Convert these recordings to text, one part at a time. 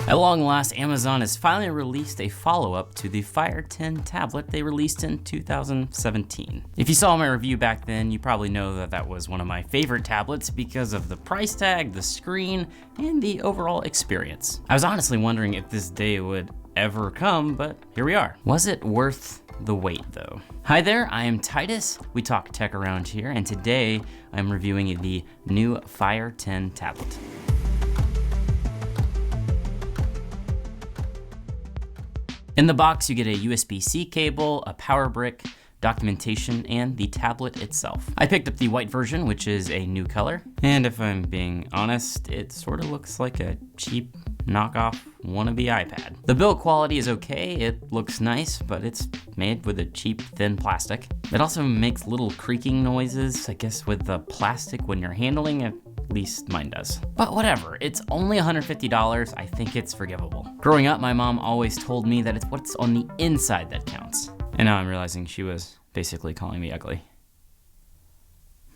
At long last, Amazon has finally released a follow-up to the Fire 10 tablet they released in 2017. If you saw my review back then, you probably know that that was one of my favorite tablets because of the price tag, the screen, and the overall experience. I was honestly wondering if this day would ever come, but here we are. Was it worth the wait though? Hi there, I am Titus. We talk tech around here, and today I'm reviewing the new Fire 10 tablet. In the box, you get a USB-C cable, a power brick, documentation, and the tablet itself. I picked up the white version, which is a new color, and if I'm being honest, it sort of looks like a cheap knockoff wannabe iPad. The build quality is okay, it looks nice, but it's made with a cheap, thin plastic. It also makes little creaking noises, I guess with the plastic when you're handling it. At least mine does. But whatever, it's only $150, I think it's forgivable. Growing up, my mom always told me that it's what's on the inside that counts. And now I'm realizing she was basically calling me ugly.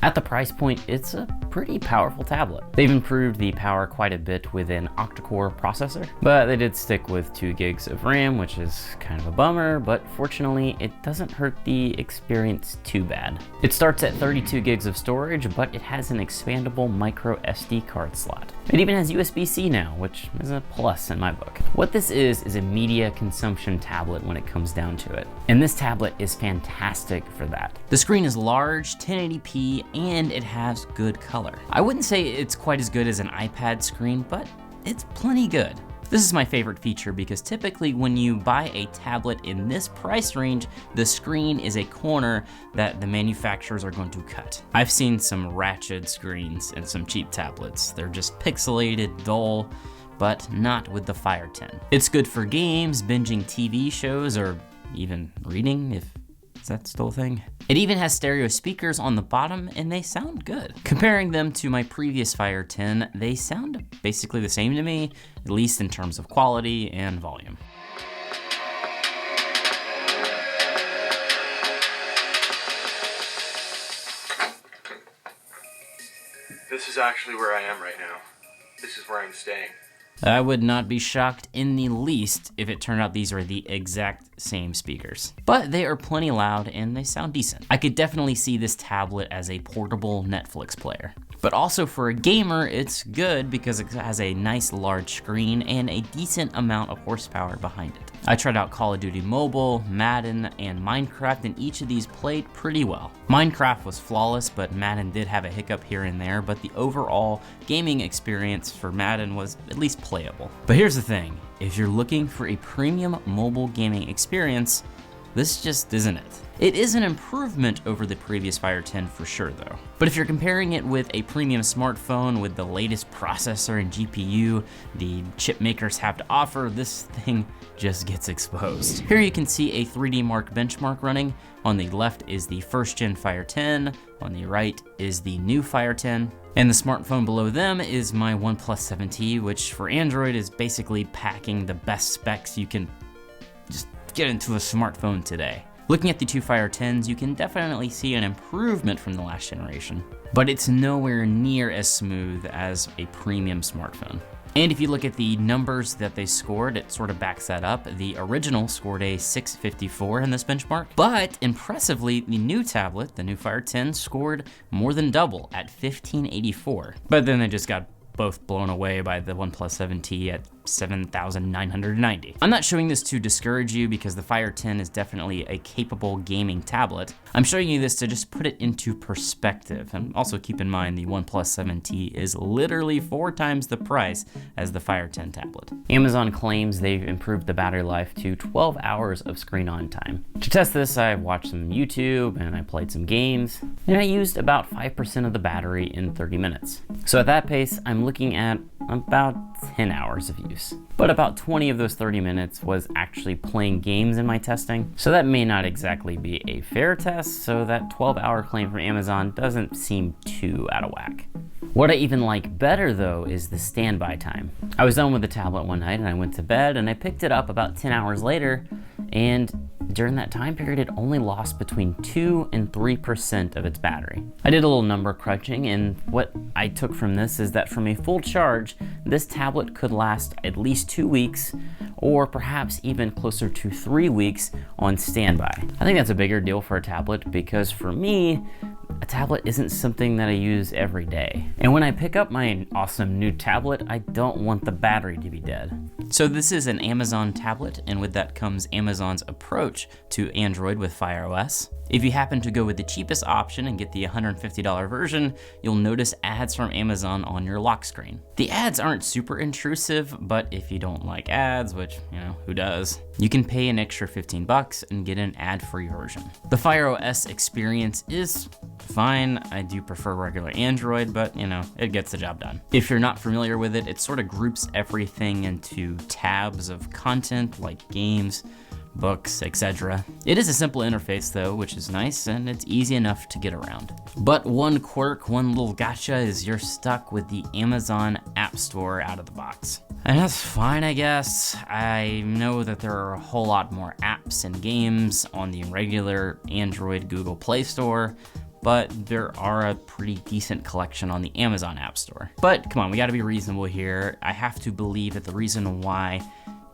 At the price point, it's a pretty powerful tablet. They've improved the power quite a bit with an octa-core processor, but they did stick with 2 gigs of RAM, which is kind of a bummer, but fortunately, it doesn't hurt the experience too bad. It starts at 32 gigs of storage, but it has an expandable micro SD card slot. It even has USB-C now, which is a plus in my book. What this is a media consumption tablet when it comes down to it. And this tablet is fantastic for that. The screen is large, 1080p, and it has good color. I wouldn't say it's quite as good as an iPad screen, but it's plenty good. This is my favorite feature because typically when you buy a tablet in this price range, the screen is a corner that the manufacturers are going to cut. I've seen some ratchet screens in some cheap tablets. They're just pixelated, dull, but not with the Fire 10. It's good for games, binging TV shows, or even reading, if that's still a thing. It even has stereo speakers on the bottom, and they sound good. Comparing them to my previous Fire 10, they sound basically the same to me, at least in terms of quality and volume. This is actually where I am right now. This is where I'm staying. I would not be shocked in the least if it turned out these are the exact same speakers. But they are plenty loud and they sound decent. I could definitely see this tablet as a portable Netflix player. But also for a gamer, it's good because it has a nice large screen and a decent amount of horsepower behind it. I tried out Call of Duty Mobile, Madden, and Minecraft, and each of these played pretty well. Minecraft was flawless, but Madden did have a hiccup here and there, but the overall gaming experience for Madden was at least playable. But here's the thing, if you're looking for a premium mobile gaming experience, this just isn't it. It is an improvement over the previous Fire 10 for sure though. But if you're comparing it with a premium smartphone with the latest processor and GPU the chip makers have to offer, this thing just gets exposed. Here you can see a 3D Mark benchmark running. On the left is the first gen Fire 10, on the right is the new Fire 10. And the smartphone below them is my OnePlus 7T, which for Android is basically packing the best specs you can just get into a smartphone today. Looking at the two Fire 10s, you can definitely see an improvement from the last generation, but it's nowhere near as smooth as a premium smartphone. And if you look at the numbers that they scored, it sort of backs that up. The original scored a 654 in this benchmark, but impressively, the new tablet, the new Fire 10, scored more than double at 1584. But then they just got both blown away by the OnePlus 7T at 7,990. I'm not showing this to discourage you because the Fire 10 is definitely a capable gaming tablet. I'm showing you this to just put it into perspective. And also keep in mind the OnePlus 7T is literally 4 times the price as the Fire 10 tablet. Amazon claims they've improved the battery life to 12 hours of screen on time. To test this, I watched some YouTube and I played some games, and I used about 5% of the battery in 30 minutes. So at that pace, I'm looking at about 10 hours of use. But about 20 of those 30 minutes was actually playing games in my testing. So that may not exactly be a fair test, so that 12-hour claim from Amazon doesn't seem too out of whack. What I even like better though is the standby time. I was done with the tablet one night and I went to bed and I picked it up about 10 hours later and during that time period, it only lost between 2 and 3% of its battery. I did a little number crunching, and what I took from this is that from a full charge, this tablet could last at least 2 weeks, or perhaps even closer to 3 weeks on standby. I think that's a bigger deal for a tablet because for me, a tablet isn't something that I use every day. And when I pick up my awesome new tablet, I don't want the battery to be dead. So this is an Amazon tablet, and with that comes Amazon's approach to Android with Fire OS. If you happen to go with the cheapest option and get the $150 version, you'll notice ads from Amazon on your lock screen. The ads aren't super intrusive, but if you don't like ads, which, you know, who does? You can pay an extra $15 and get an ad-free version. The Fire OS experience is fine. I do prefer regular Android, but you know, it gets the job done. If you're not familiar with it, it sort of groups everything into tabs of content like games, books, etc. It is a simple interface though, which is nice, and it's easy enough to get around. But one quirk, one little gotcha is you're stuck with the Amazon App Store out of the box. And that's fine, I guess. I know that there are a whole lot more apps and games on the regular Android Google Play Store, but there are a pretty decent collection on the Amazon App Store. But come on, we gotta be reasonable here. I have to believe that the reason why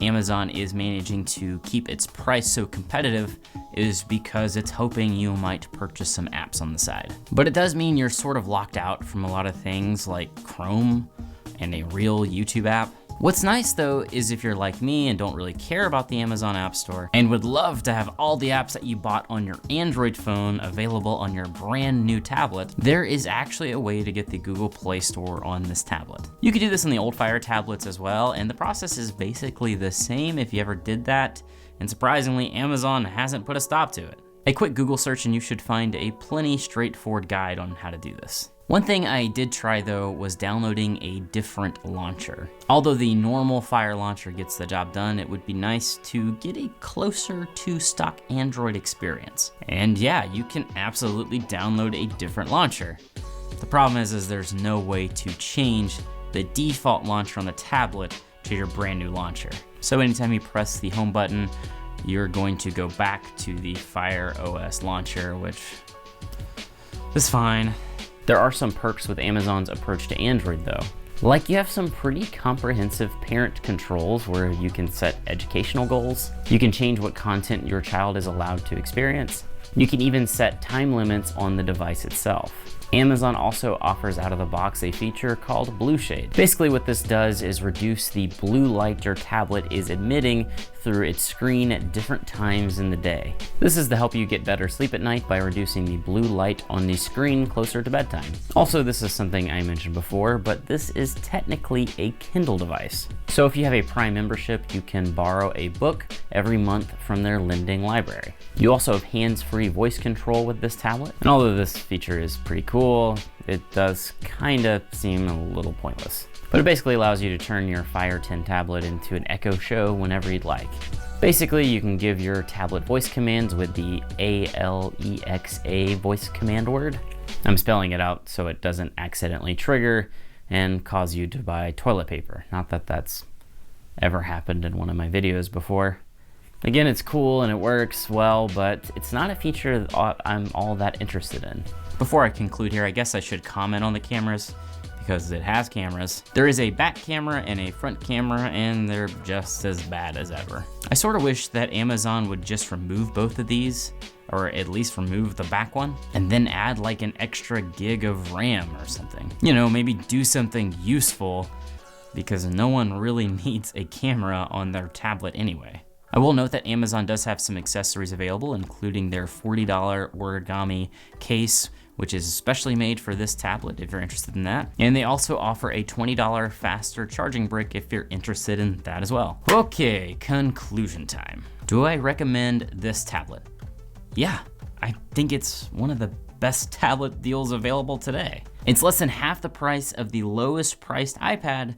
Amazon is managing to keep its price so competitive is because it's hoping you might purchase some apps on the side. But it does mean you're sort of locked out from a lot of things like Chrome and a real YouTube app. What's nice though is if you're like me and don't really care about the Amazon App Store and would love to have all the apps that you bought on your Android phone available on your brand new tablet, there is actually a way to get the Google Play Store on this tablet. You could do this on the old Fire tablets as well, and the process is basically the same if you ever did that, and surprisingly, Amazon hasn't put a stop to it. A quick Google search and you should find a plenty straightforward guide on how to do this. One thing I did try though was downloading a different launcher. Although the normal Fire launcher gets the job done, it would be nice to get a closer to stock Android experience. And yeah, you can absolutely download a different launcher. The problem is there's no way to change the default launcher on the tablet to your brand new launcher. So anytime you press the home button, you're going to go back to the Fire OS launcher, which is fine. There are some perks with Amazon's approach to Android though. Like you have some pretty comprehensive parent controls where you can set educational goals. You can change what content your child is allowed to experience. You can even set time limits on the device itself. Amazon also offers out of the box a feature called Blue Shade. Basically what this does is reduce the blue light your tablet is emitting through its screen at different times in the day. This is to help you get better sleep at night by reducing the blue light on the screen closer to bedtime. Also, this is something I mentioned before, but this is technically a Kindle device. So if you have a Prime membership, you can borrow a book every month from their lending library. You also have hands-free voice control with this tablet. And although this feature is pretty cool, it does kind of seem a little pointless. But it basically allows you to turn your Fire 10 tablet into an Echo Show whenever you'd like. Basically, you can give your tablet voice commands with the ALEXA voice command word. I'm spelling it out so it doesn't accidentally trigger and cause you to buy toilet paper. Not that that's ever happened in one of my videos before. Again, it's cool and it works well, but it's not a feature that I'm all that interested in. Before I conclude here, I guess I should comment on the cameras, because it has cameras. There is a back camera and a front camera, and they're just as bad as ever. I sort of wish that Amazon would just remove both of these, or at least remove the back one, and then add like an extra gig of RAM or something. You know, maybe do something useful, because no one really needs a camera on their tablet anyway. I will note that Amazon does have some accessories available, including their $40 origami case, which is especially made for this tablet if you're interested in that. And they also offer a $20 faster charging brick if you're interested in that as well. Okay, conclusion time. Do I recommend this tablet? Yeah, I think it's one of the best tablet deals available today. It's less than half the price of the lowest priced iPad,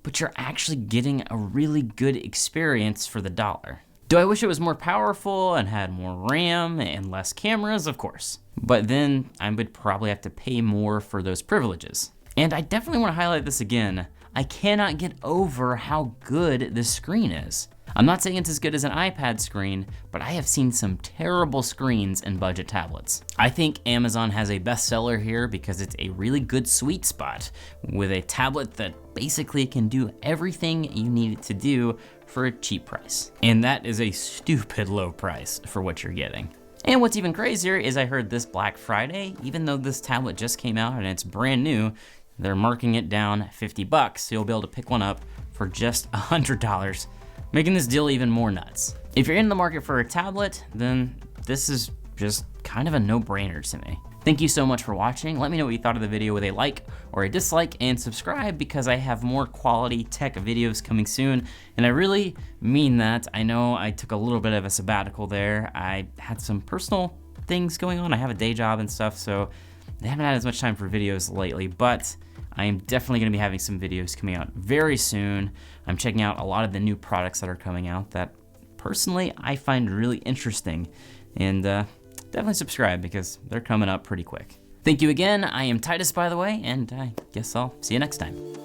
but you're actually getting a really good experience for the dollar. Do I wish it was more powerful and had more RAM and less cameras? Of course. But then I would probably have to pay more for those privileges. And I definitely want to highlight this again. I cannot get over how good this screen is. I'm not saying it's as good as an iPad screen, but I have seen some terrible screens in budget tablets. I think Amazon has a bestseller here because it's a really good sweet spot with a tablet that basically can do everything you need it to do for a cheap price. And that is a stupid low price for what you're getting. And what's even crazier is I heard this Black Friday, even though this tablet just came out and it's brand new, they're marking it down $50, so you'll be able to pick one up for just $100, making this deal even more nuts. If you're in the market for a tablet, then this is just kind of a no-brainer to me. Thank you so much for watching. Let me know what you thought of the video with a like or a dislike, and subscribe because I have more quality tech videos coming soon, and I really mean that. I know I took a little bit of a sabbatical there. I had some personal things going on. I have a day job and stuff, so I haven't had as much time for videos lately, but I am definitely gonna be having some videos coming out very soon. I'm checking out a lot of the new products that are coming out that personally I find really interesting, and definitely subscribe because they're coming up pretty quick. Thank you again. I am Titus, by the way, and I guess I'll see you next time.